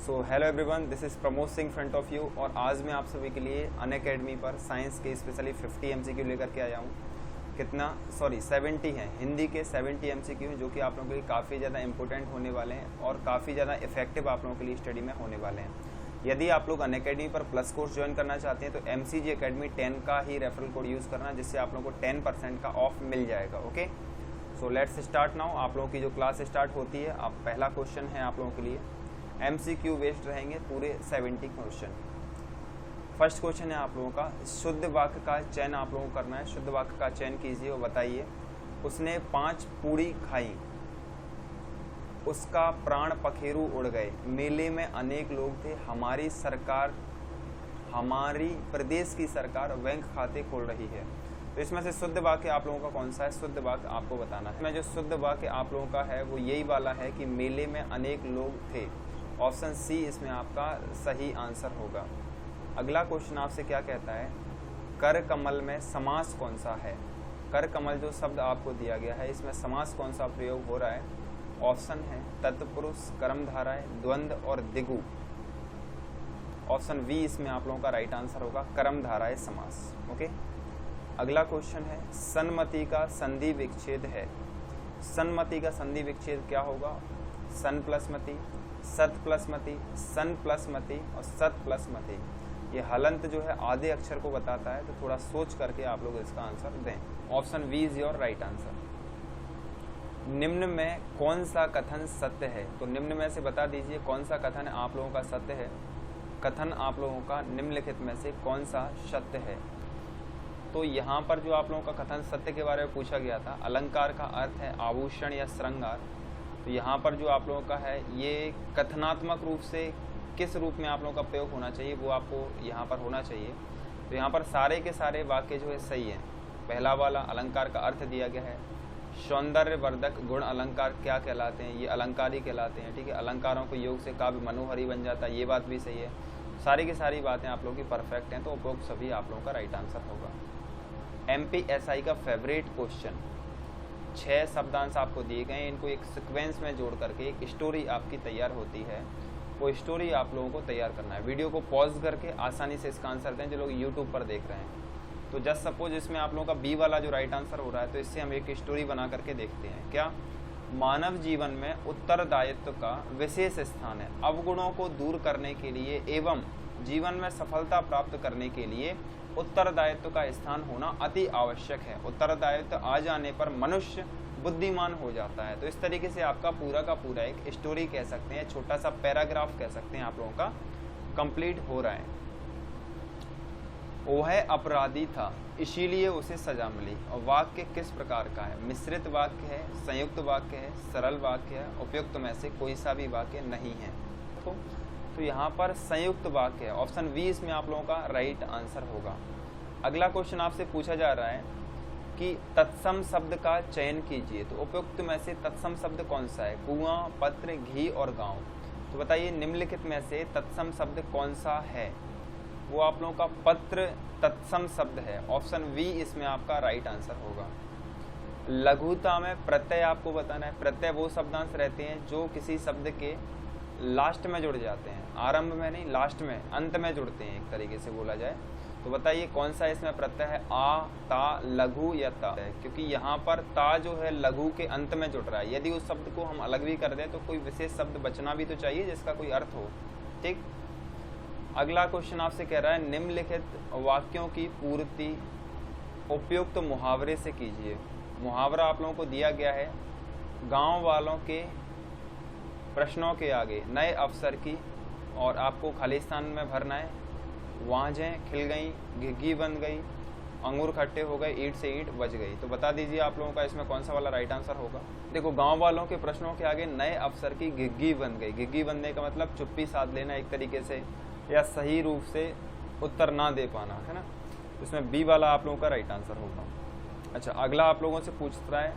So hello everyone, this is Pramod Singh front of you. और आज मैं आप सभी के लिए अनअकैडमी पर साइंस के स्पेशली 50 MCQ लेकर के आया हूँ। 70 हैं, हिंदी के 70 MCQ हैं जो कि आप लोगों के लिए काफ़ी ज़्यादा इंपॉर्टेंट होने वाले हैं और काफ़ी ज़्यादा इफेक्टिव आप लोगों के लिए स्टडी में होने वाले हैं। यदि आप लोग अनअकैडमी पर प्लस कोर्स ज्वाइन करना चाहते हैं तो MCG Academy 10 का ही रेफरल कोड यूज़ करना, जिससे आप लोगों को 10% का ऑफ मिल जाएगा। Okay, so let's start now. आप लोगों की जो क्लास स्टार्ट होती है, अब पहला क्वेश्चन है आप लोगों के लिए MCQ बेस्ड रहेंगे पूरे 70 क्वेश्चन। फर्स्ट क्वेश्चन है आप लोगों का, शुद्ध वाक्य का चयन आप लोगों को करना है। शुद्ध वाक्य का चयन कीजिए और बताइए। उसने 5 पूरी खाई, उसका प्राण पखेरु उड़ गए, मेले में अनेक लोग थे, हमारी सरकार, हमारी प्रदेश की सरकार बैंक खाते खोल रही है। तो इसमें से शुद्ध वाक्य आप लोगों का कौन सा है? शुद्ध वाक्य आपको बताना है। इसमें जो शुद्ध वाक्य आप लोगों का है वो यही वाला है कि मेले में अनेक लोग थे। ऑप्शन सी इसमें आपका सही आंसर होगा। अगला क्वेश्चन आपसे क्या कहता है, कर कमल में समास कौन सा है? कर कमल जो शब्द आपको दिया गया है, इसमें समास कौन सा प्रयोग हो रहा है? ऑप्शन है तत्पुरुष, कर्मधारय, द्वंद्व और दिगु। ऑप्शन बी इसमें आप लोगों का राइट आंसर होगा, कर्मधारय समास। ओके, अगला क्वेश्चन है, सन्मति का संधि विच्छेद है। सन्मति का संधि विच्छेद क्या होगा? सन प्लस मति, सत प्लस मति, सन प्लस मति और सत प्लस मति। ये हलंत जो है आधे अक्षर को बताता है, तो थोड़ा सोच करके आप लोग इसका आंसर दें। Option B is your right answer. निम्न में कौन सा कथन सत्य है? तो निम्न में से बता दीजिए कौन सा कथन आप लोगों का सत्य है। कथन आप लोगों का निम्नलिखित में से कौन सा सत्य है? तो यहाँ पर जो आप लोगों का कथन सत्य के बारे में पूछा गया था, अलंकार का अर्थ है आभूषण या श्रृंगार। तो यहाँ पर जो आप लोगों का है ये कथनात्मक रूप से किस रूप में आप लोगों का प्रयोग होना चाहिए वो आपको यहाँ पर होना चाहिए। तो यहाँ पर सारे के सारे वाक्य जो है सही है। पहला वाला अलंकार का अर्थ दिया गया है, सौंदर्यवर्धक गुण अलंकार क्या कहलाते हैं? ये अलंकार ही कहलाते हैं। ठीक है, अलंकारों को योग से काव्य मनोहरी बन जाता है, ये बात भी सही है। सारी की सारी बातें आप लोगों की परफेक्ट हैं, तो उपरोक्त सभी आप लोगों का राइट आंसर होगा। MPSI का फेवरेट क्वेश्चन, 6 शब्दांश आपको दिए गए हैं, इनको एक सीक्वेंस में जोड़ करके एक स्टोरी आपकी तैयार होती है। वो स्टोरी आप लोगों को तैयार करना है। वीडियो को पॉज करके आसानी से इसका आंसर दें जो लोग यूट्यूब पर देख रहे हैं। तो जस्ट सपोज इसमें आप लोगों का बी वाला जो राइट आंसर हो रहा है, तो इससे हम एक स्टोरी बना करके देखते हैं। क्या? मानव जीवन में उत्तरदायित्व का विशेष स्थान है। अवगुणों को दूर करने के लिए एवं जीवन में सफलता प्राप्त करने के लिए उत्तरदायित्व का स्थान होना अति आवश्यक है। उत्तरदायित्व आ जाने पर मनुष्य बुद्धिमान हो जाता है। तो इस तरीके से आपका पूरा का पूरा एक स्टोरी कह सकते हैं, छोटा सा पैराग्राफ कह सकते हैं, आप लोगों का कंप्लीट हो रहा है। वह अपराधी था इसीलिए उसे सजा मिली। और वाक्य किस प्रकार का है? मिश्रित वाक्य है, संयुक्त वाक्य है, सरल वाक्य है, उपयुक्त में से कोई सा भी वाक्य नहीं है। तो यहाँ पर संयुक्त वाक्य है। ऑप्शन बी इसमें आप लोगों का राइट आंसर होगा। अगला क्वेश्चन आपसे पूछा जा रहा है कि तत्सम शब्द का चयन कीजिए। तो उपयुक्त में से तत्सम शब्द कौन सा है? कुआं, पत्र, घी और गांव। तो बताइए निम्नलिखित में से तत्सम शब्द कौन सा है? वो आप लोगों का पत्र तत्सम शब्द है। ऑप्शन बी इसमें आपका राइट आंसर होगा। लघुता में प्रत्यय आपको बताना है। प्रत्यय वो शब्दांश रहते हैं जो किसी शब्द के लास्ट में जुड़ जाते हैं, आरंभ में नहीं, लास्ट में, अंत में जुड़ते हैं, एक तरीके से बोला जाए। तो बताइए कौन सा इसमें प्रत्यय है? आ, ता, लघु या ता? क्योंकि यहाँ पर ता जो है लघु के अंत में जुड़ रहा है। यदि उस शब्द को हम अलग भी कर दें तो कोई विशेष शब्द बचना भी तो चाहिए जिसका कोई अर्थ हो। ठीक, अगला क्वेश्चन आपसे कह रहा है निम्नलिखित वाक्यों की पूर्ति उपयुक्त मुहावरे से कीजिए। मुहावरा आप लोगों को दिया गया है, गाँव वालों के प्रश्नों के आगे नए अवसर की, और आपको खाली स्थान में भरना है। वाजें खिल गई, घिग्गी बन गई, अंगूर खट्टे हो गए, ईंट से ईंट बज गई। तो बता दीजिए आप लोगों का इसमें कौन सा वाला राइट आंसर होगा। देखो, गांव वालों के प्रश्नों के आगे नए अवसर की घिग्गी बन गई। घिग्गी बनने का मतलब चुप्पी साध लेना एक तरीके से, या सही रूप से उत्तर ना दे पाना, है ना। इसमें बी वाला आप लोगों का राइट आंसर होगा। अच्छा, अगला आप लोगों से पूछ रहा है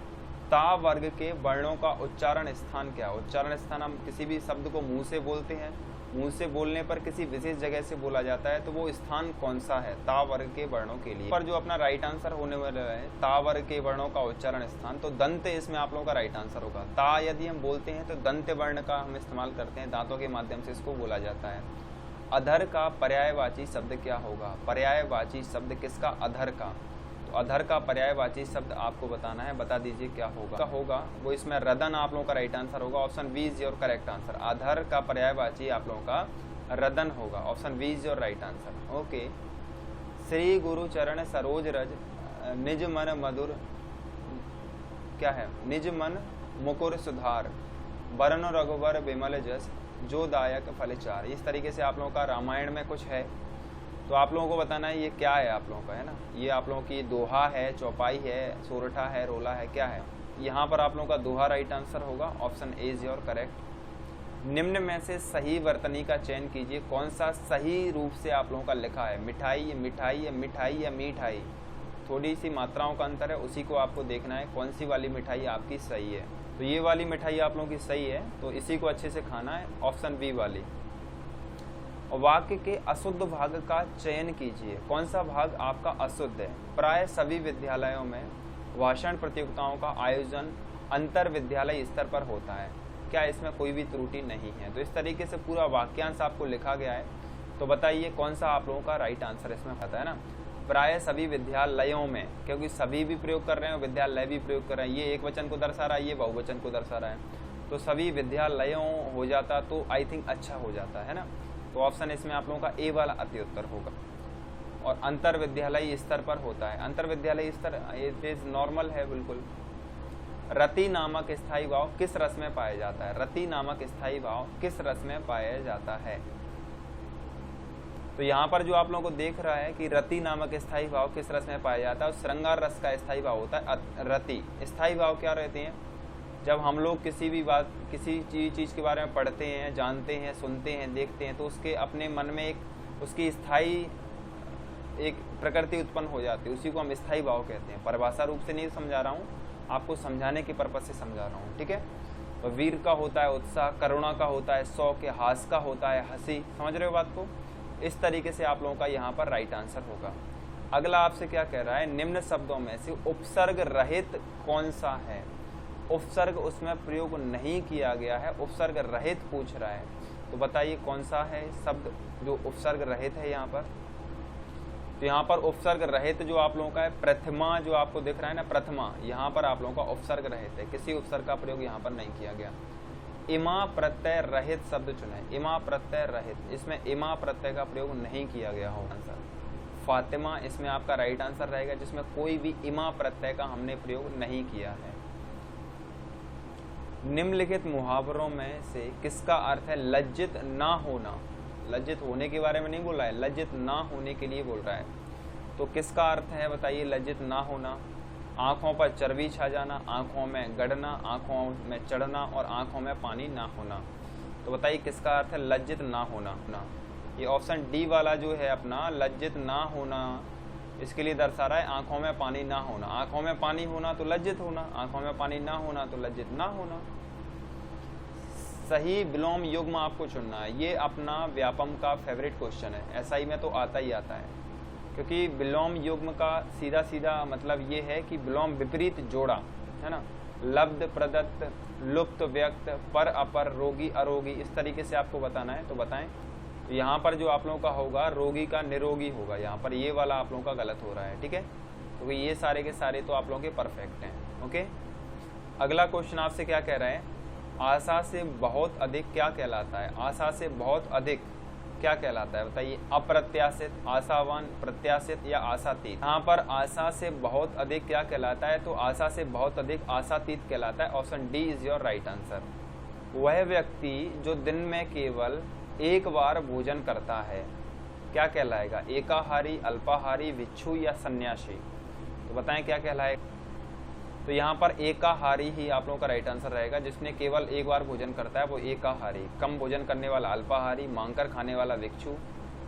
ता वर्ग के वर्णों का उच्चारण स्थान क्या है? उच्चारण स्थान, हम किसी भी शब्द को मुंह से बोलते हैं, मुंह से बोलने पर किसी विशेष जगह से बोला जाता है, तो वो स्थान कौन सा है ता वर्ग के वर्णों के लिए? पर जो अपना राइट आंसर होने वाला है ता वर्ग के वर्णों का उच्चारण स्थान, तो दंत इसमें आप लोगों का राइट आंसर होगा। ता यदि हम बोलते हैं तो दंत वर्ण का हम इस्तेमाल करते हैं, दांतों के माध्यम से इसको बोला जाता है। अधर का पर्यायवाची शब्द क्या होगा? पर्यायवाची शब्द किसका? अधर का। तो अधर का पर्यायवाची शब्द आपको बताना है, बता दीजिए क्या होगा। वो इसमें रदन आप लोगों का राइट आंसर होगा। Option B is your correct answer. अधर का पर्यायवाची आप लोगों का रदन होगा। Option B is your right answer. Okay. Shri गुरु चरण सरोज रज निज मन मधुर, क्या है? निज मन मुकुर सुधार, बरन रघुवर विमल जस, जो दायक फलचार। इस तरीके से आप लोगों का रामायण में कुछ है, तो आप लोगों को बताना है ये क्या है आप लोगों का, है ना। ये आप लोगों की दोहा है, चौपाई है, सोरठा है, रोला है, क्या है? यहाँ पर आप लोगों का दोहा राइट आंसर होगा। Option A is your correct. निम्न में से सही वर्तनी का चयन कीजिए। कौन सा सही रूप से आप लोगों का लिखा है? मिठाई, मिठाई, मिठाई या मिठाई? थोड़ी सी मात्राओं का अंतर है, उसी को आपको देखना है कौन सी वाली मिठाई आपकी सही है। तो ये वाली मिठाई आप लोगों की सही है, तो इसी को अच्छे से खाना है। ऑप्शन बी वाली। वाक्य के अशुद्ध भाग का चयन कीजिए। कौन सा भाग आपका अशुद्ध है? प्राय सभी विद्यालयों में भाषण प्रतियोगिताओं का आयोजन अंतर विद्यालय स्तर पर होता है, क्या इसमें कोई भी त्रुटि नहीं है? तो इस तरीके से पूरा वाक्यांश आपको लिखा गया है, तो बताइए कौन सा आप लोगों का राइट आंसर इसमें आता है ना। प्राय सभी विद्यालयों में, क्योंकि सभी भी प्रयोग कर रहे हैं, विद्यालय भी प्रयोग कर रहे हैं। ये एक वचन को दर्शा रहा है, ये बहुवचन को दर्शा रहा है, तो सभी विद्यालयों हो जाता तो आई थिंक अच्छा हो जाता है ना। तो ऑप्शन इसमें आप लोगों का ए वाला अति उत्तर होगा। और अंतर विद्यालय स्तर पर होता है। अंतर विद्यालय स्तर इट इज नॉर्मल है बिल्कुल। रति नामक स्थायी भाव किस रस में पाया जाता है? रति नामक स्थायी भाव किस रस में पाया जाता है? तो यहाँ पर जो आप लोगों को देख रहा है कि रति नामक स्थायी भाव किस रस में पाया जाता है, और श्रृंगार रस का स्थायी भाव होता है रति। स्थायी भाव क्या रहते हैं? जब हम लोग किसी भी बात, किसी चीज़ के बारे में पढ़ते हैं, जानते हैं, सुनते हैं, देखते हैं, तो उसके अपने मन में एक उसकी स्थायी एक प्रकृति उत्पन्न हो जाती है, उसी को हम स्थायी भाव कहते हैं। परिभाषा रूप से नहीं समझा रहा हूँ, आपको समझाने के पर्पज से समझा रहा हूँ, ठीक है। तो वीर का होता है उत्साह, करुणा का होता है शौक, हास का होता है हंसी। समझ रहे हो बात को? इस तरीके से आप लोगों का यहाँ पर राइट आंसर होगा। अगला आपसे क्या कह रहा है? निम्न शब्दों में से उपसर्ग रहित कौन सा है? उपसर्ग उसमें प्रयोग नहीं किया गया है, उपसर्ग रहित पूछ रहा है, तो बताइए कौन सा है शब्द जो उपसर्ग रहित है यहाँ पर? तो यहाँ पर उपसर्ग रहित जो आप लोगों का है प्रथमा, जो आपको दिख रहा है ना प्रथमा, यहाँ पर आप लोगों का उपसर्ग रहित है, किसी उपसर्ग का प्रयोग यहाँ पर नहीं किया गया। इमा प्रत्यय रहित शब्द चुने। इमा प्रत्यय रहित, इसमें इमा प्रत्यय का प्रयोग नहीं किया गया हो आंसर। फातिमा इसमें आपका राइट आंसर रहेगा, जिसमें कोई भी इमा प्रत्यय का हमने प्रयोग नहीं किया है। निम्नलिखित मुहावरों में से किसका अर्थ है लज्जित ना होना? लज्जित होने के बारे में नहीं बोल रहा है, लज्जित ना होने के लिए बोल रहा है। तो किसका अर्थ है बताइए लज्जित ना होना? आंखों पर चर्बी छा जाना, आंखों में गड़ना, आंखों में चढ़ना और आंखों में पानी ना होना। तो बताइए किसका अर्थ है लज्जित ना होना? ये ऑप्शन डी वाला जो है अपना लज्जित ना होना, इसके लिए दर्शा रहा है आंखों में पानी ना होना। आंखों में पानी होना तो लज्जित होना, आंखों में पानी ना होना तो लज्जित ना होना। सही विलोम युग्म आपको चुनना है। ये अपना व्यापम का फेवरेट क्वेश्चन है, एसआई में तो आता ही आता है, क्योंकि विलोम युग्म का सीधा सीधा मतलब ये है कि विलोम विपरीत जोड़ा, है ना। लब्ध, प्रदत्त, लुप्त, व्यक्त, पर, अपर, रोगी, अरोगी, इस तरीके से आपको बताना है, तो बताएं। तो यहाँ पर जो आप लोगों का होगा रोगी का निरोगी होगा, यहाँ पर ये वाला आप लोगों का गलत हो रहा है, ठीक है। तो ये सारे के सारे तो आप लोगों के परफेक्ट हैं, ओके। अगला क्वेश्चन आपसे क्या कह रहा है? आशा से बहुत अधिक क्या कहलाता है? आशा से बहुत अधिक क्या कहलाता है बताइए? अप्रत्याशित, आशावान, प्रत्याशित या आशातीत? यहाँ पर आशा से बहुत अधिक क्या कहलाता है? तो आशा से बहुत अधिक आशातीत कहलाता है। Option D is your right answer. वह व्यक्ति जो दिन में केवल एक बार भोजन करता है क्या कहलाएगा? एकाहारी, अल्पाहारी, भिक्षु या सन्यासी? तो बताएं क्या कहलाएगा? तो यहाँ पर एकाहारी ही आप लोगों का राइट आंसर रहेगा। जिसने केवल एक बार भोजन करता है वो एकाहारी, कम भोजन करने वाला अल्पाहारी, मांगकर खाने वाला भिक्षु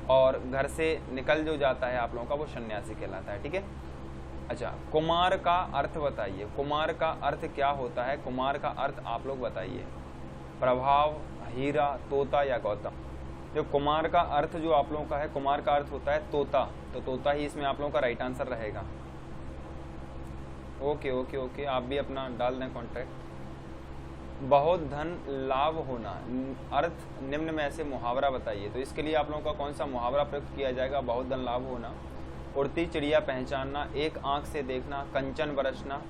और घर से निकल जो जाता है आप लोगों का वो सन्यासी कहलाता है, ठीक है। अच्छा, कुमार का अर्थ बताइए, कुमार का अर्थ क्या होता है, कुमार का अर्थ आप लोग बताइए। प्रभाव, हीरा, तोता या गौतम। जो कुमार का अर्थ जो आप लोगों का है, कुमार का अर्थ होता है तोता, तो तोता ही इसमें आप लोगों का राइट आंसर रहेगा। ओके ओके ओके, आप भी अपना डाल दें कॉन्ट्रैक्ट। बहुत धन लाभ होना, अर्थ निम्न में से मुहावरा बताइए। तो इसके लिए आप लोगों का कौन सा मुहावरा प्रयुक्त किया जाएगा? बहुत धन लाभ होना, उड़ती चिड़िया पहचानना, एक आंख से देखना, कंचन बरसना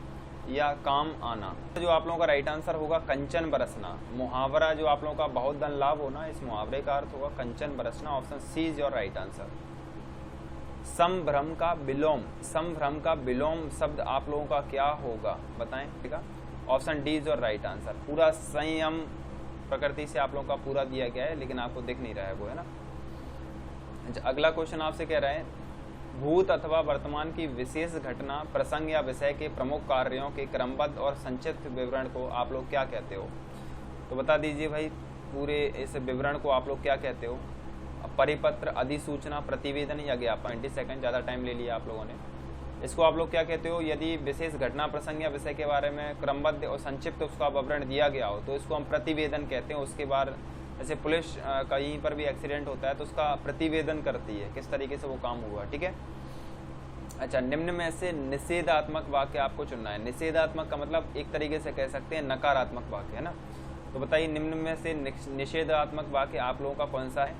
या काम आना। जो आप लोगों का राइट आंसर होगा कंचन बरसना। मुहावरा जो आप लोगों का बहुत धन लाभ होना, इस मुहावरे का अर्थ होगा कंचन बरसना। Option C is your right answer. संभ्रम का विलोम, संभ्रम का विलोम शब्द आप लोगों का क्या होगा बताएं, ठीक है। Option D is your right answer. पूरा संयम प्रकृति से आप लोगों का पूरा दिया गया है, लेकिन आपको दिख नहीं रहा है वो, है ना। अगला क्वेश्चन आपसे कह रहे हैं, भूत अथवा वर्तमान की विशेष घटना, प्रसंग या विषय के प्रमुख कार्यों के क्रमबद्ध और संक्षिप्त विवरण को आप लोग क्या कहते हो? तो बता दीजिए भाई, पूरे इस विवरण को आप लोग क्या कहते हो? परिपत्र, अधिसूचना, प्रतिवेदन या ज्ञापन। 20 सेकंड, ज़्यादा टाइम ले लिया आप लोगों ने। इसको आप लोग क्या कहते हो? यदि विशेष घटना, प्रसंग या विषय के बारे में क्रमबद्ध और संक्षिप्त उसका विवरण दिया गया हो तो इसको हम प्रतिवेदन कहते हैं। उसके बाद जैसे पुलिस कहीं पर भी एक्सीडेंट होता है तो उसका प्रतिवेदन करती है, किस तरीके से वो काम हुआ, ठीक है। अच्छा, निम्न में से निषेधात्मक वाक्य आपको चुनना है। निषेधात्मक का मतलब एक तरीके से कह सकते हैं नकारात्मक वाक्य, है ना। तो बताइए निम्न में से निषेधात्मक वाक्य आप लोगों का कौन सा है?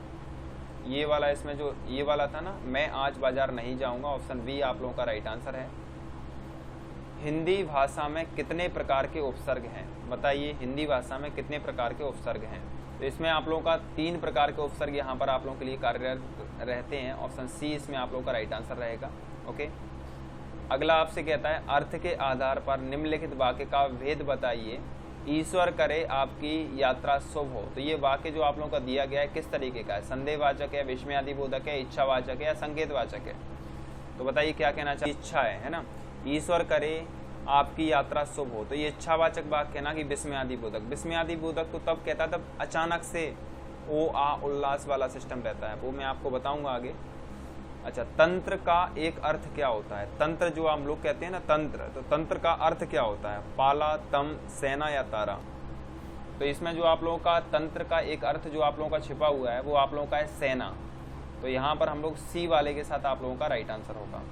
ये वाला, इसमें जो ये वाला था ना, मैं आज बाजार नहीं जाऊंगा, ऑप्शन बी आप लोगों का राइट आंसर है। हिंदी भाषा में कितने प्रकार के उपसर्ग हैं? बताइए हिंदी भाषा में कितने प्रकार के उपसर्ग हैं? तो इसमें आप लोगों का 3 प्रकार के उपसर्ग यहाँ पर आप लोगों के लिए कार्यरत रहते हैं। ऑप्शन सी इसमें आप लोगों का राइट आंसर रहेगा। ओके, अगला आपसे कहता है, अर्थ के आधार पर निम्नलिखित वाक्य का भेद बताइए। ईश्वर करे आपकी यात्रा शुभ हो। तो ये वाक्य जो आप लोगों का दिया गया है किस तरीके का है? संदेहवाचक है, विस्मयादिबोधक है, इच्छावाचक है या संकेतवाचक है? तो बताइए क्या कहना चाहिए? इच्छा है ना। ईश्वर करे आपकी यात्रा शुभ हो, तो ये इच्छावाचक वाक्य है ना कि विस्मयादिबोधक। विस्मयादिबोधक तो तब कहता है तब अचानक से ओ आ उल्लास वाला सिस्टम रहता है, वो मैं आपको बताऊंगा आगे। अच्छा, तंत्र का एक अर्थ क्या होता है? तंत्र जो हम लोग कहते हैं ना तंत्र, तो तंत्र का अर्थ क्या होता है? पाला, तम, सेना या तारा। तो इसमें जो आप लोगों का तंत्र का एक अर्थ जो आप लोगों का छिपा हुआ है वो आप लोगों का है सेना। तो यहाँ पर हम लोग सी वाले के साथ आप लोगों का राइट आंसर होगा।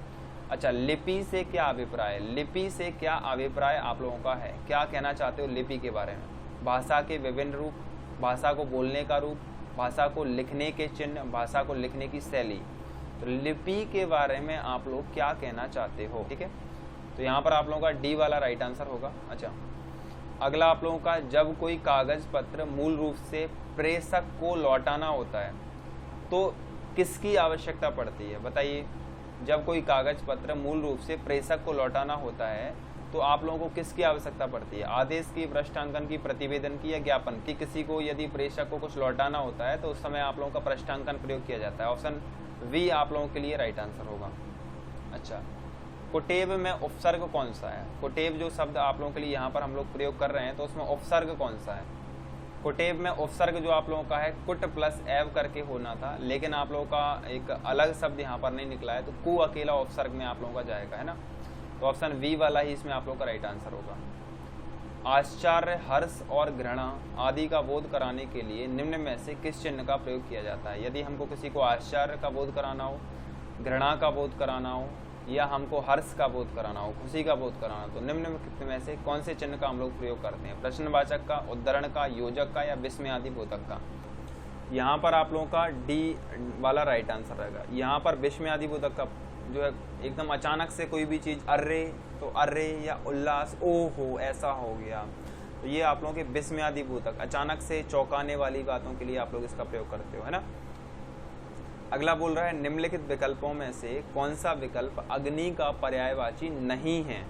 अच्छा, लिपि से क्या अभिप्राय? लिपि से क्या अभिप्राय आप लोगों का है? क्या कहना चाहते हो लिपि के बारे में? भाषा के विभिन्न रूप, भाषा को बोलने का रूप, भाषा को लिखने के चिन्ह, भाषा को लिखने की शैली। तो लिपि के बारे में आप लोग क्या कहना चाहते हो, ठीक है। तो यहाँ पर आप लोगों का डी वाला राइट आंसर होगा। अच्छा, अगला आप लोगों का, जब कोई कागज पत्र मूल रूप से प्रेषक को लौटाना होता है तो किसकी आवश्यकता पड़ती है? बताइए, जब कोई कागज पत्र मूल रूप से प्रेषक को लौटाना होता है तो आप लोगों को किसकी आवश्यकता पड़ती है? आदेश की, पृष्ठांकन की, प्रतिवेदन की या ज्ञापन की? किसी को यदि प्रेषक को कुछ लौटाना होता है तो उस समय आप लोगों का पृष्ठांकन प्रयोग किया जाता है। ऑप्शन वी आप लोगों के लिए राइट आंसर होगा। अच्छा, कुटेव में उपसर्ग कौन सा है? कुटेव जो शब्द आप लोगों के लिए यहाँ पर हम लोग प्रयोग कर रहे हैं तो उसमें उपसर्ग कौन सा है? कुटेव में उपसर्ग जो आप लोगों का है कुट प्लस एव करके होना था, लेकिन आप लोगों का एक अलग शब्द यहाँ पर नहीं निकला है, तो कु अकेला उपसर्ग में आप लोगों का जाएगा, है ना। तो ऑप्शन वी वाला ही इसमें आप लोगों का राइट आंसर होगा। आश्चर्य, हर्ष और घृणा आदि का बोध कराने के लिए निम्न में से किस चिन्ह का प्रयोग किया जाता है? यदि हमको किसी को आश्चर्य का बोध कराना हो, घृणा का बोध कराना हो या हमको हर्ष का बोध कराना हो, खुशी का बोध कराना हो, तो निम्न में से कौन से चिन्ह का हम लोग प्रयोग करते हैं? प्रश्नवाचक का, उद्धरण का, योजक का या विस्मयादिबोधक का? यहाँ पर आप लोगों का डी वाला राइट आंसर रहेगा। यहाँ पर विस्मयादिबोधक का जो है एकदम अचानक से कोई भी चीज़, अर्रे तो अर्रे या उल्लास, ओहो ऐसा हो गया, तो ये आप लोगों के विस्मयादिबोधक, अचानक से चौंकाने वाली बातों के लिए आप लोग इसका प्रयोग करते हो, है ना। अगला बोल रहा है, निम्नलिखित विकल्पों में से कौन सा विकल्प अग्नि का पर्यायवाची नहीं है?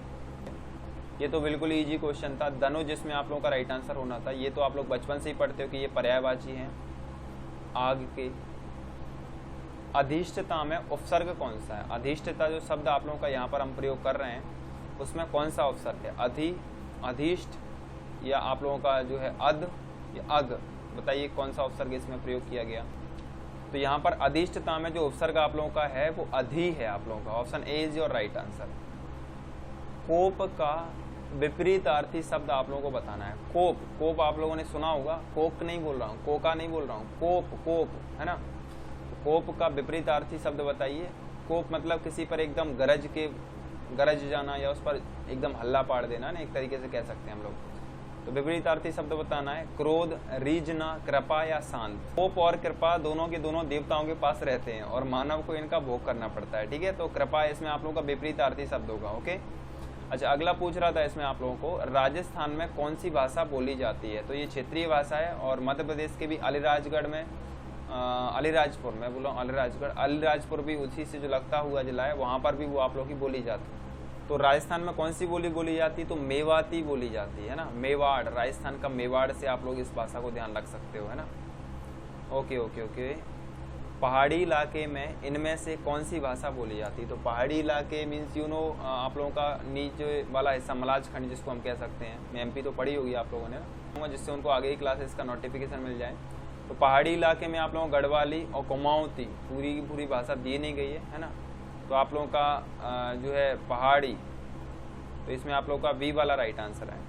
ये तो बिल्कुल इजी क्वेश्चन था। धनु जिसमें आप लोगों का राइट आंसर होना था, ये तो आप लोग बचपन से ही पढ़ते हो कि ये पर्यायवाची हैं आग के। अधिष्ठता में उपसर्ग कौन सा है? अधिष्ठता जो शब्द आप लोगों का यहाँ पर हम प्रयोग कर रहे हैं उसमें कौन सा उपसर्ग है? अधि, अधिष्ठ या आप लोगों का जो है अध या अग? बताइए कौन सा उपसर्ग इसमें प्रयोग किया गया? तो यहाँ पर अधिष्ठता में जो उपसर्ग आप लोगों का है वो अधि है आप लोगों का। Option A is your right answer. कोप का विपरीतार्थी शब्द आप लोगों को बताना है। कोप, कोप आप लोगों ने सुना होगा, कोक नहीं बोल रहा हूँ, कोका नहीं बोल रहा हूँ, कोप, कोप है ना। कोप का विपरीतार्थी शब्द बताइए। कोप मतलब किसी पर एकदम गरज जाना या उस पर एकदम हल्ला पाड़ देना ना, एक तरीके से कह सकते हैं हम लोग। तो विपरीतार्थी शब्द बताना है। क्रोध, रीझना, कृपा या शांत। कोप और कृपा दोनों के दोनों देवताओं के पास रहते हैं और मानव को इनका भोग करना पड़ता है, ठीक है। तो कृपा इसमें आप लोगों का विपरीतार्थी शब्द होगा, ओके। अच्छा, अगला पूछ रहा था इसमें आप लोगों को, राजस्थान में कौन सी भाषा बोली जाती है। तो ये क्षेत्रीय भाषा है और मध्य प्रदेश के भी अलीराजगढ़ में, अलीराजपुर में बोला, अलीराजगढ़, अलीराजपुर भी उसी से जो लगता हुआ जिला है, वहाँ पर भी वो आप लोगों की बोली जाती है। तो राजस्थान में कौन सी बोली बोली जाती है, तो मेवाती बोली जाती है ना, मेवाड़, राजस्थान का मेवाड़ से आप लोग इस भाषा को ध्यान रख सकते हो, है ना। Okay okay okay. पहाड़ी इलाके में इनमें से कौन सी भाषा बोली जाती है। तो पहाड़ी इलाके मीन्स यू नो आप लोगों का नीचे वाला हिस्सा, मलाजखंड जिसको हम कह सकते हैं। एमपी तो पढ़ी होगी आप लोगों ने ना, जिससे उनको आगे की क्लासेस का नोटिफिकेशन मिल जाए। तो पहाड़ी इलाके में आप लोगों को गढ़वाली और कुमाऊँती पूरी की पूरी भाषा दी नहीं गई है ना। तो आप लोगों का जो है पहाड़ी, तो इसमें आप लोगों का बी वाला राइट आंसर है।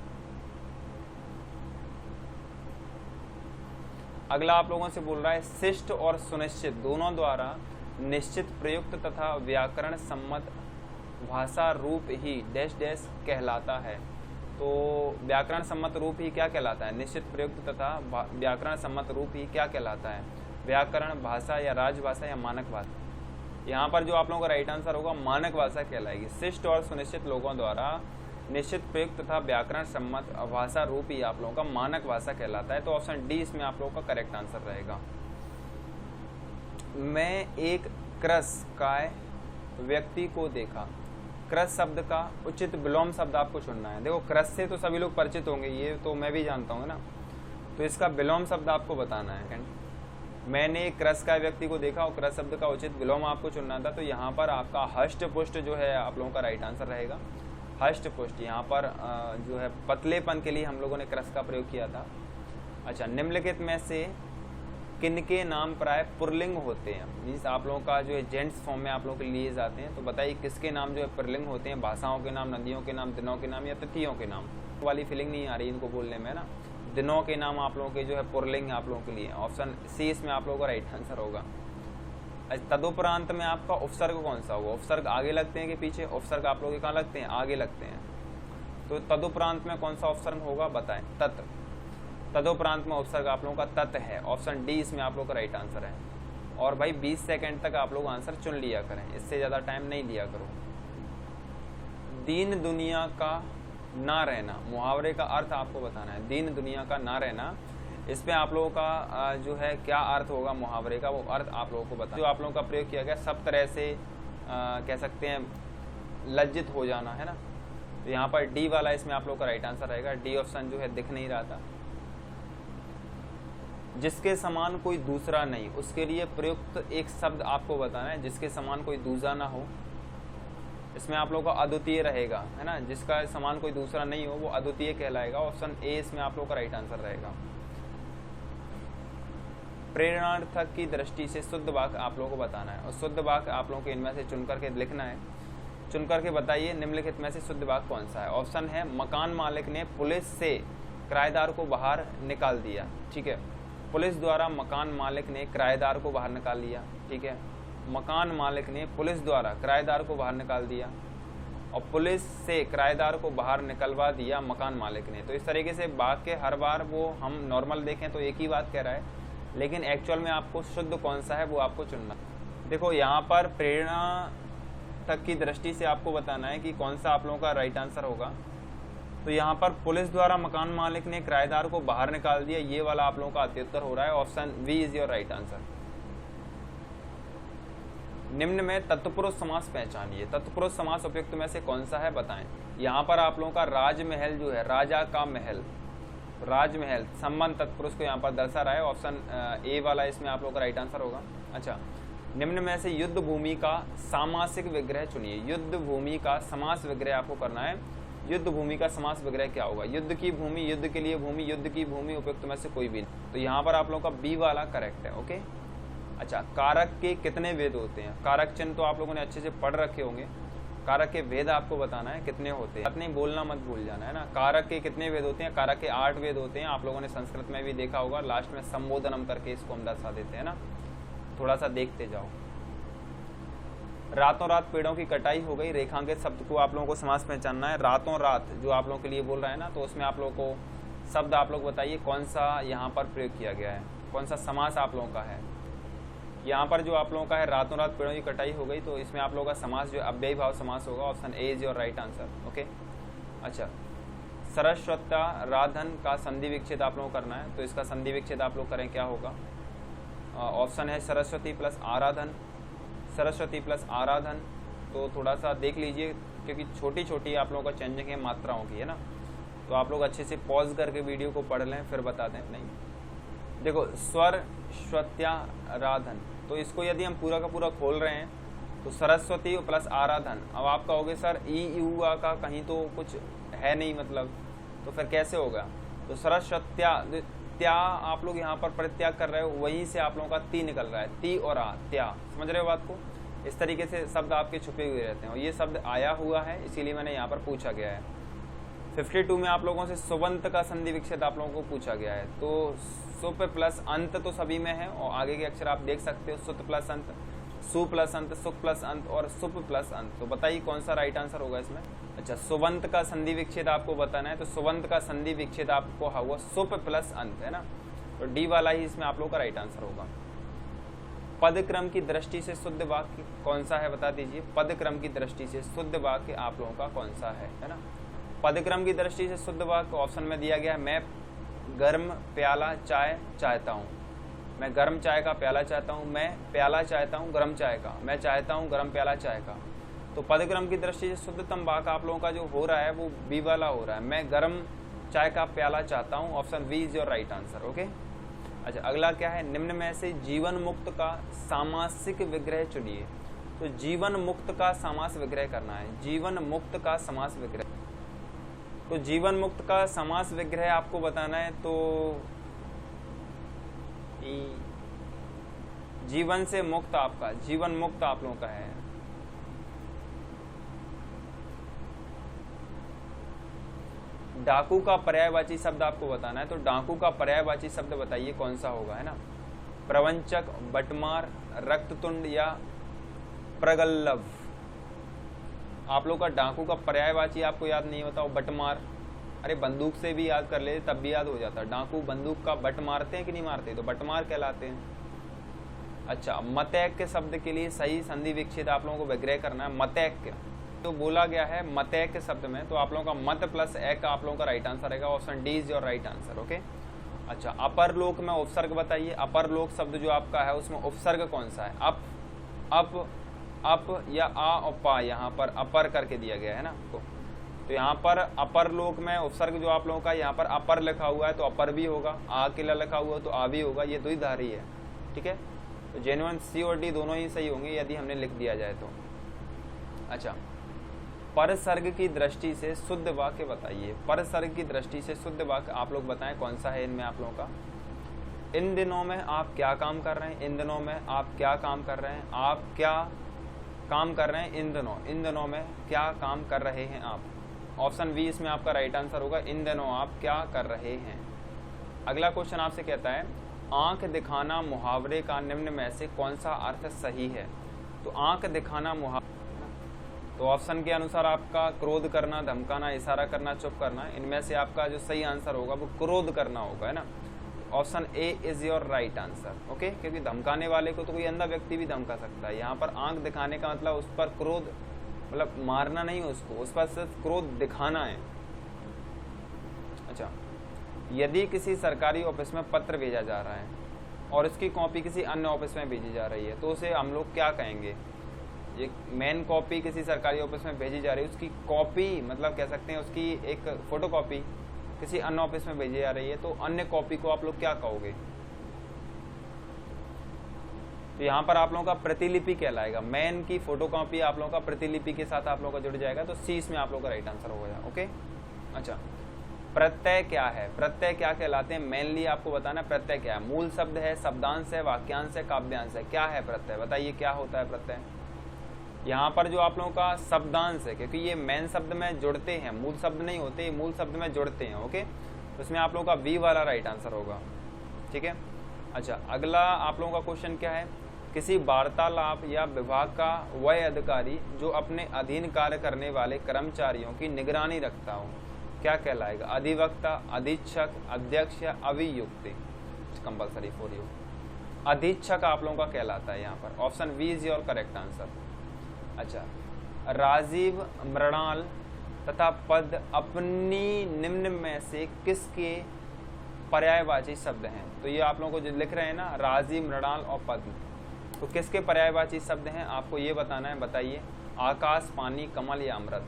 अगला आप लोगों से बोल रहा है, शिष्ट और सुनिश्चित दोनों द्वारा निश्चित, प्रयुक्त तथा व्याकरण सम्मत भाषा रूप ही डैश डैश कहलाता है। तो व्याकरण सम्मत रूप ही क्या कहलाता है, निश्चित, प्रयुक्त तथा व्याकरण सम्मत रूप ही क्या कहलाता है, व्याकरण भाषा या राजभाषा या मानक भाषा। यहाँ पर जो आप लोगों का राइट आंसर होगा मानक भाषा कहलाएगी। शिष्ट और सुनिश्चित लोगों द्वारा निश्चित, प्रयुक्त तथा व्याकरण सम्मत भाषा रूप ही आप लोगों का मानक भाषा कहलाता है। तो ऑप्शन डी इसमें आप लोगों का करेक्ट आंसर रहेगा। मैं एक क्रसकाय व्यक्ति को देखा। क्रस शब्द का उचित विलोम शब्द आपको चुनना है। देखो क्रस से तो सभी लोग परिचित होंगे, ये तो मैं भी जानता हूँ ना। तो इसका विलोम शब्द आपको बताना है। मैंने एक क्रसकाय व्यक्ति को देखा और क्रस शब्द का उचित विलोम आपको चुनना था। तो यहाँ पर आपका हष्ट पुष्ट जो है आप लोगों का राइट आंसर रहेगा। हष्ट पुष्ट यहाँ पर जो है पतलेपन के लिए हम लोगों ने क्रस का प्रयोग किया था। अच्छा, निम्नलिखित में से किनके नाम प्राय पुल्लिंग होते हैं, मीन्स आप लोगों का जो है जेंट्स फॉर्म में आप लोगों के लिए जाते हैं। तो बताइए किसके नाम जो है पुल्लिंग होते हैं, भाषाओं के नाम, नदियों के नाम, दिनों के नाम या तिथियों के नाम। वाली फीलिंग नहीं आ रही इनको बोलने में ना। दिनों के नाम आप लोगों के जो है पुल्लिंग आप लोगों के लिए, ऑप्शन सी इसमें आप लोगों का राइट आंसर होगा। तदुपरांत में आपका उपसर्ग कौन सा होगा, उपसर्ग आगे लगते हैं कि पीछे, उपसर्ग आप लोग कहाँ लगते हैं, आगे लगते हैं। तो तदुपरांत में कौन सा उपसर्ग होगा बताएं, तत्। तदुपरांत में उपसर्ग आप लोगों का तत् है, ऑप्शन डी इसमें आप लोग का राइट आंसर है। और भाई 20 सेकंड तक आप लोग आंसर चुन लिया करें, इससे ज़्यादा टाइम नहीं लिया करो। दीन दुनिया का ना रहना, मुहावरे का अर्थ आपको बताना है। दीन दुनिया का ना रहना, इस पे आप लोगों का जो है क्या अर्थ होगा मुहावरे का, वो अर्थ आप लोगों को बताना। जो आप लोगों का प्रयोग किया गया, सब तरह से कह सकते हैं लज्जित हो जाना, है ना। तो यहाँ पर डी वाला इसमें आप लोगों का राइट आंसर रहेगा। डी ऑप्शन जो है दिख नहीं रहा था। जिसके समान कोई दूसरा नहीं, उसके लिए प्रयुक्त एक शब्द आपको बताना है। जिसके समान कोई दूसरा ना हो, इसमें आप लोगों का अद्वितीय रहेगा, है ना। जिसका समान कोई दूसरा नहीं हो वो अद्वितीय कहलाएगा। ऑप्शन ए इसमें आप लोगों का राइट आंसर रहेगा। प्रेरणार्थक की दृष्टि से शुद्ध वाक्य आप लोगों को बताना है और शुद्ध वाक्य आप लोगों को इनमें से चुन करके लिखना है। चुन करके बताइए निम्नलिखित में से शुद्ध वाक्य कौन सा है। ऑप्शन है, मकान मालिक ने पुलिस से किराएदार को बाहर निकाल दिया। ठीक है, पुलिस द्वारा मकान मालिक ने किराएदार को बाहर निकाल लिया। ठीक है, मकान मालिक ने पुलिस द्वारा किराएदार को बाहर निकाल दिया और पुलिस से किराएदार को बाहर निकलवा दिया मकान मालिक ने। तो इस तरीके से वाक्य हर बार वो हम नॉर्मल देखें तो एक ही बात कह रहा है, लेकिन एक्चुअल में आपको शुद्ध कौन सा है वो आपको चुनना। देखो यहाँ पर प्रेरणा तक की दृष्टि से आपको बताना है कि कौन सा आप लोगों का राइट आंसर होगा। तो यहाँ पर पुलिस द्वारा मकान मालिक ने किराएदार को बाहर निकाल दिया, ये वाला आप लोगों का अत्युत्तर हो रहा है। Option B is your right answer. निम्न में तत्पुरुष समास पहचानिए। तत्पुरुष समास उपयुक्त में से कौन सा है बताएं। यहाँ पर आप लोगों का राजमहल जो है, राजा का महल, राजमहल संबंध तत्पुरुष को यहाँ पर दर्शा रहा है। ऑप्शन ए वाला इसमें आप लोगों का राइट आंसर होगा। अच्छा, निम्न में से युद्ध भूमि का सामासिक विग्रह चुनिए। युद्ध भूमि का समास विग्रह आपको करना है। युद्ध भूमि का समास विग्रह क्या होगा, युद्ध की भूमि, युद्ध के लिए भूमि, युद्ध की भूमि, उपयुक्त में से कोई भी नहीं। तो यहाँ पर आप लोगों का बी वाला करेक्ट है। ओके, अच्छा, कारक के कितने वेद होते हैं। कारक चिन्ह तो आप लोगों ने अच्छे से पढ़ रखे होंगे। कारक के वेद आपको बताना है कितने होते हैं, बात नहीं बोलना मत भूल जाना है ना। कारक के कितने वेद होते हैं? कारक के 8 वेद होते हैं। आप लोगों ने संस्कृत में भी देखा होगा, लास्ट में संबोधनम करके इसको हम दर्शा देते हैं ना, थोड़ा सा देखते जाओ। रातों रात पेड़ों की कटाई हो गई, रेखांकित शब्द को आप लोगों को समास पहचानना है। रातों रात जो आप लोगों के लिए बोल रहा है ना, तो उसमें आप लोगों को शब्द आप लोग बताइए कौन सा यहाँ पर प्रयोग किया गया है, कौन सा समास आप लोगों का है। यहाँ पर जो आप लोगों का है रातों रात पेड़ों की कटाई हो गई, तो इसमें आप लोगों का समास जो अव्ययी भाव समास होगा। Option A is your right answer. Okay, अच्छा, सरस्वत्या राधन का संधि विच्छेद आप लोगों को करना है, तो इसका संधि विच्छेद आप लोग करें, क्या होगा? ऑप्शन है सरस्वती प्लस आराधन, सरस्वती प्लस आराधन। तो थोड़ा सा देख लीजिए, क्योंकि छोटी छोटी आप लोगों का चेंजिंग है मात्राओं की, है ना, तो आप लोग अच्छे से पॉज करके वीडियो को पढ़ लें, फिर बता दें। नहीं देखो, स्वर श्वत्या राधन, तो इसको यदि हम पूरा का पूरा खोल रहे हैं तो सरस्वती प्लस आराधन। अब आप कहोगे सर ई यू का कहीं तो कुछ है नहीं, मतलब तो फिर कैसे होगा? तो सरस्वत्या, त्या आप लोग यहाँ पर परित्याग कर रहे हो, वहीं से आप लोगों का ती निकल रहा है, ती और आ, त्या। समझ रहे हो बात को? इस तरीके से शब्द आपके छुपे हुए रहते हैं, और ये शब्द आया हुआ है, इसीलिए मैंने यहाँ पर पूछा गया है। 52 में आप लोगों से सुबंत का संधि विच्छेद आप लोगों को पूछा गया है। तो सुप प्लस अंत तो सभी में है, और आगे के अक्षर आप देख सकते हो, सुत प्लस अंत, सु प्लस अंत, सुख प्लस अंत और सुप प्लस अंत। तो बताइए कौन सा राइट आंसर होगा इसमें? अच्छा, सुबंत का संधि विच्छेद आपको बताना है, तो सुबंत का संधि विच्छेद आपको हुआ सुप प्लस अंत, है ना, तो डी वाला ही इसमें आप लोगों का राइट आंसर होगा। पदक्रम की दृष्टि से शुद्ध वाक्य कौन सा है, बता दीजिए। पदक्रम की दृष्टि से शुद्ध वाक्य आप लोगों का कौन सा है ना? पदक्रम की दृष्टि से शुद्ध वाक्य ऑप्शन में दिया गया है, मैं गर्म प्याला चाय चाहता हूँ, मैं गर्म चाय का प्याला चाहता हूँ, मैं प्याला चाहता हूँ गर्म चाय का, मैं चाहता हूँ गर्म प्याला चाय का। तो पदक्रम की दृष्टि से शुद्धतम वाक्य आप लोगों का जो हो रहा है वो बी वाला हो रहा है, मैं गर्म चाय का प्याला चाहता हूँ। Option B is your right answer. Okay, अच्छा, अगला क्या है? निम्न में से जीवन मुक्त का सामासिक विग्रह चुनिए। तो जीवन मुक्त का समास विग्रह करना है, जीवन मुक्त का समास विग्रह। तो जीवन मुक्त का समास विग्रह आपको बताना है, तो जीवन से मुक्त, आपका जीवन मुक्त आप लोगों का है। डाकू का पर्यायवाची शब्द आपको बताना है, तो डाकू का पर्यायवाची शब्द बताइए कौन सा होगा, है ना? प्रवंचक, बटमार, रक्ततुंड या प्रगल्लभ। आप लोग का डाकू का पर्यायवाची आपको याद नहीं होता, बटमार। अरे बंदूक से भी याद कर ले तब भी याद हो जाता। डाकू बंदूक का बट मारते हैं कि नहीं मारते, तो बटमार कहलाते हैं। अच्छा, मतैक के शब्द के लिए सही संधि विच्छेद आप लोगों को विग्रह करना है। मतैक तो बोला गया है मतैक के शब्द में, तो आप लोगों का मत प्लस एक आप लोगों का राइट आंसर रहेगा। Option D is your right answer. Okay, अच्छा, अपर लोक में उपसर्ग बताइए। अपर लोक शब्द जो आपका है उसमें उपसर्ग कौन सा है? अप या आ और पा, यहाँ पर अपर करके दिया गया है ना। तो यहाँ पर अपर लोक में उपसर्ग जो आप लोगों का यहाँ पर अपर लिखा हुआ है, तो अपर भी होगा, आ किला लिखा हुआ है तो आ भी होगा, ये दो ही धारी है। ठीक है, तो जेन्युइन सी और डी दोनों ही सही होंगे यदि हमने लिख दिया जाए तो। अच्छा, परसर्ग की दृष्टि से शुद्ध वाक्य बताइए। परसर्ग की दृष्टि से शुद्ध वाक्य आप लोग बताएं कौन सा है इनमें आप लोगों का। इन दिनों में आप क्या काम कर रहे हैं? इन दिनों में आप क्या काम कर रहे हैं? आप क्या काम कर रहे हैं इन दिनों में क्या काम कर रहे हैं आप? ऑप्शन बी इसमें आपका राइट आंसर होगा, इन दिनों आप क्या कर रहे हैं। अगला क्वेश्चन आपसे कहता है, आंख दिखाना मुहावरे का निम्न में से कौन सा अर्थ सही है? तो आंख दिखाना मुहावरा, तो ऑप्शन के अनुसार आपका क्रोध करना, धमकाना, इशारा करना, चुप करना, इनमें से आपका जो सही आंसर होगा वो क्रोध करना होगा, है ना। Option A is your right answer. Okay, क्योंकि धमकाने वाले को तो कोई अंधा व्यक्ति भी धमका सकता है। यहाँ पर आंख दिखाने का मतलब उस पर क्रोध, मतलब मारना नहीं उसको, उस पर सिर्फ क्रोध दिखाना है। अच्छा, यदि किसी सरकारी ऑफिस में पत्र भेजा जा रहा है और इसकी कॉपी किसी अन्य ऑफिस में भेजी जा रही है, तो उसे हम लोग क्या कहेंगे? एक मेन कॉपी किसी सरकारी ऑफिस में भेजी जा रही है, उसकी कॉपी मतलब कह सकते हैं उसकी एक फोटो कॉपी किसी अन्य ऑफिस में भेजी जा रही है, तो अन्य कॉपी को आप लोग क्या कहोगे? तो यहाँ पर आप लोगों का प्रतिलिपि कहलाएगा। मेन की फोटो कॉपी आप लोगों का प्रतिलिपि के साथ आप लोगों का जुड़ जाएगा, तो सी इसमें आप लोगों का राइट आंसर होगा। ओके, अच्छा, प्रत्यय क्या है? प्रत्यय क्या कहलाते हैं? मेनली आपको बताना प्रत्यय क्या है। मूल शब्द है, शब्दांश है, वाक्यांश है, काव्यांश है, क्या है प्रत्यय? बताइए क्या होता है प्रत्यय? यहाँ पर जो आप लोगों का शब्दांश है, क्योंकि ये मेन शब्द में जुड़ते हैं, मूल शब्द नहीं होते, ये मूल शब्द में जुड़ते हैं। ओके, तो इसमें आप लोगों का बी वाला राइट आंसर होगा। ठीक है। अच्छा, अगला आप लोगों का क्वेश्चन क्या है, किसी वार्तालाप या विभाग का वह अधिकारी जो अपने अधीन कार्य करने वाले कर्मचारियों की निगरानी रखता हो क्या कहलाएगा? अधिवक्ता, अधीक्षक, अध्यक्ष या अभियुक्त? Compulsory for you. अधीक्षक आप लोगों का कहलाता है यहाँ पर। Option B is your correct answer. अच्छा, राजीव, मृणाल तथा पद अपनी निम्न में से किसके पर्यायवाची शब्द हैं? तो ये आप लोगों को जो लिख रहे हैं ना, राजीव, मृणाल और पद, तो किसके पर्यायवाची शब्द हैं आपको ये बताना है। बताइए, आकाश, पानी, कमल या अमृत?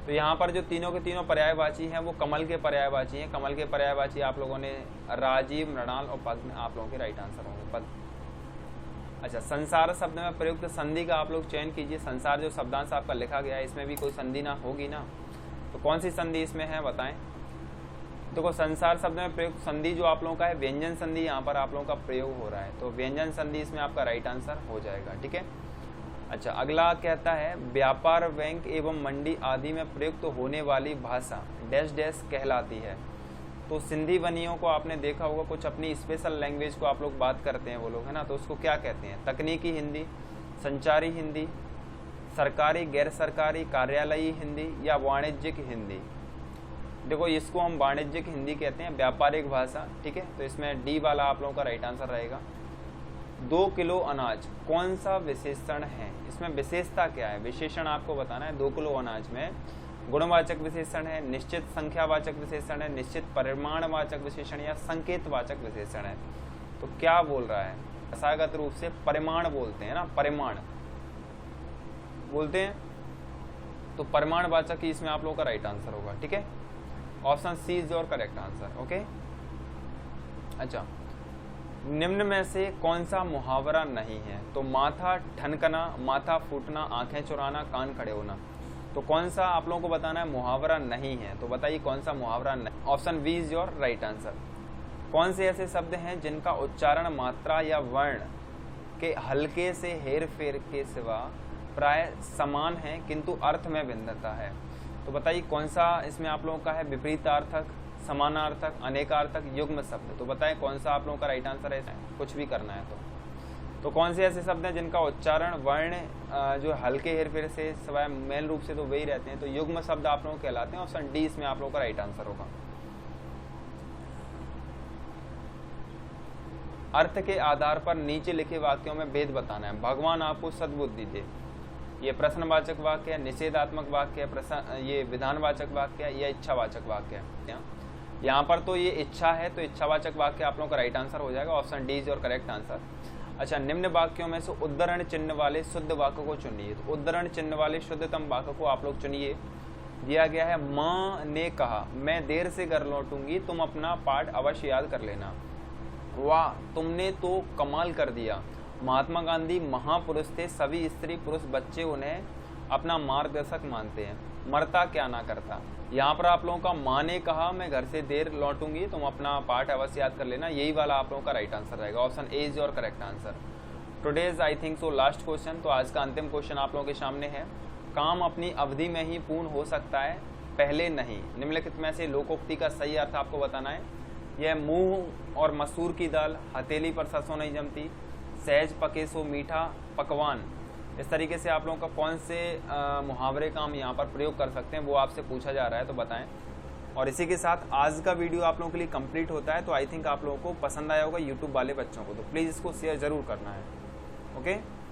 तो यहाँ पर जो तीनों के तीनों पर्यायवाची हैं वो कमल के पर्यायवाची हैं। कमल के पर्यायवाची आप लोगों ने राजीव, मृणाल और पद में आप लोगों के राइट आंसर होंगे, पद। अच्छा, संसार शब्द में प्रयुक्त संधि का आप लोग चयन कीजिए। संसार जो शब्दांश आपका लिखा गया है इसमें भी कोई संधि ना होगी ना, तो कौन सी संधि इसमें है बताएं। देखो, संसार शब्द में प्रयुक्त संधि जो आप लोगों का है व्यंजन संधि, यहाँ पर आप लोगों का प्रयोग हो रहा है, तो व्यंजन संधि इसमें आपका राइट आंसर हो जाएगा। ठीक है। अच्छा, अगला कहता है व्यापार, बैंक एवं मंडी आदि में प्रयुक्त होने वाली भाषा डैश डैश कहलाती है। तो सिंधी बनियों को आपने देखा होगा, कुछ अपनी स्पेशल लैंग्वेज को आप लोग बात करते हैं वो लोग, है ना, तो उसको क्या कहते हैं? तकनीकी हिंदी, संचारी हिंदी, सरकारी, गैर सरकारी, कार्यालयी हिंदी या वाणिज्यिक हिंदी? देखो, इसको हम वाणिज्यिक हिंदी कहते हैं, व्यापारिक भाषा। ठीक है, तो इसमें डी वाला आप लोगों का राइट आंसर रहेगा। 2 किलो अनाज कौन सा विशेषण है? इसमें विशेषता क्या है, विशेषण आपको बताना है। 2 किलो अनाज में गुणवाचक विशेषण है, निश्चित संख्यावाचक विशेषण है, निश्चित परिमाणवाचक विशेषण या संकेतवाचक विशेषण है? तो क्या बोल रहा है? भाषागत रूप से परिमाण बोलते हैं ना, परिमाण बोलते हैं, तो परिमाणवाचक ही इसमें आप लोगों का राइट आंसर होगा। ठीक है, option C is your correct answer. Okay. अच्छा, निम्न में से कौन सा मुहावरा नहीं है? तो माथा ठनकना, माथा फूटना, आंखें चुराना, कान खड़े होना, तो कौन सा आप लोगों को बताना है मुहावरा नहीं है? तो बताइए कौन सा मुहावरा नहीं। Option B is your right answer. कौन से ऐसे शब्द हैं जिनका उच्चारण मात्रा या वर्ण के हल्के से हेर फेर के सिवा प्राय समान है किंतु अर्थ में भिन्नता है? तो बताइए कौन सा इसमें आप लोगों का है विपरीतार्थक, समानार्थक, अनेकार्थक, युग्म शब्द? तो बताएं कौन सा आप लोगों का राइट आंसर है, कुछ भी करना है तो कौन से ऐसे शब्द हैं जिनका उच्चारण वर्ण जो हल्के हेरफेर से सिवाय मेन रूप से तो वही रहते हैं? तो युग्म शब्द आप लोगों को कहलाते हैं। ऑप्शन डी इसमें आप लोगों का राइट आंसर होगा। अर्थ के आधार पर नीचे लिखे वाक्यों में भेद बताना है। भगवान आपको सद्बुद्धि दे, ये प्रश्नवाचक वाक्य है, निषेधात्मक वाक्य है, ये विधानवाचक वाक्य है या इच्छावाचक वाक्य है? यहाँ पर तो ये इच्छा है, तो इच्छावाचक वाक्य आप लोगों का राइट आंसर हो जाएगा। Option D is your correct answer. अच्छा, निम्न वाक्यों में से उद्धरण चिन्ह वाले शुद्ध वाक्य को चुनिए। तो उद्धरण चिन्ह वाले शुद्धतम वाक्य को आप लोग चुनिए। दिया गया है, माँ ने कहा मैं देर से घर लौटूंगी, तुम अपना पाठ अवश्य याद कर लेना। वाह, तुमने तो कमाल कर दिया। महात्मा गांधी महापुरुष थे, सभी स्त्री पुरुष बच्चे उन्हें अपना मार्गदर्शक मानते हैं। मरता क्या ना करता। यहाँ पर आप लोगों का माँ ने कहा मैं घर से देर लौटूंगी, तुम अपना पाठ अवश्य याद कर लेना, यही वाला आप लोगों का राइट आंसर रहेगा। Option A is your correct answer. Today's I think so last question, तो आज का अंतिम क्वेश्चन आप लोगों के सामने है। काम अपनी अवधि में ही पूर्ण हो सकता है, पहले नहीं। निम्नलिखित में से लोकोक्ति का सही अर्थ आपको बताना है। यह मूंग और मसूर की दाल, हथेली पर सरसों नहीं जमती, सहज पके सो मीठा पकवान, इस तरीके से आप लोगों का कौन से मुहावरे का हम यहाँ पर प्रयोग कर सकते हैं वो आपसे पूछा जा रहा है, तो बताएं। और इसी के साथ आज का वीडियो आप लोगों के लिए कंप्लीट होता है, तो आई थिंक आप लोगों को पसंद आया होगा यूट्यूब वाले बच्चों को, तो प्लीज़ इसको शेयर ज़रूर करना है। ओके।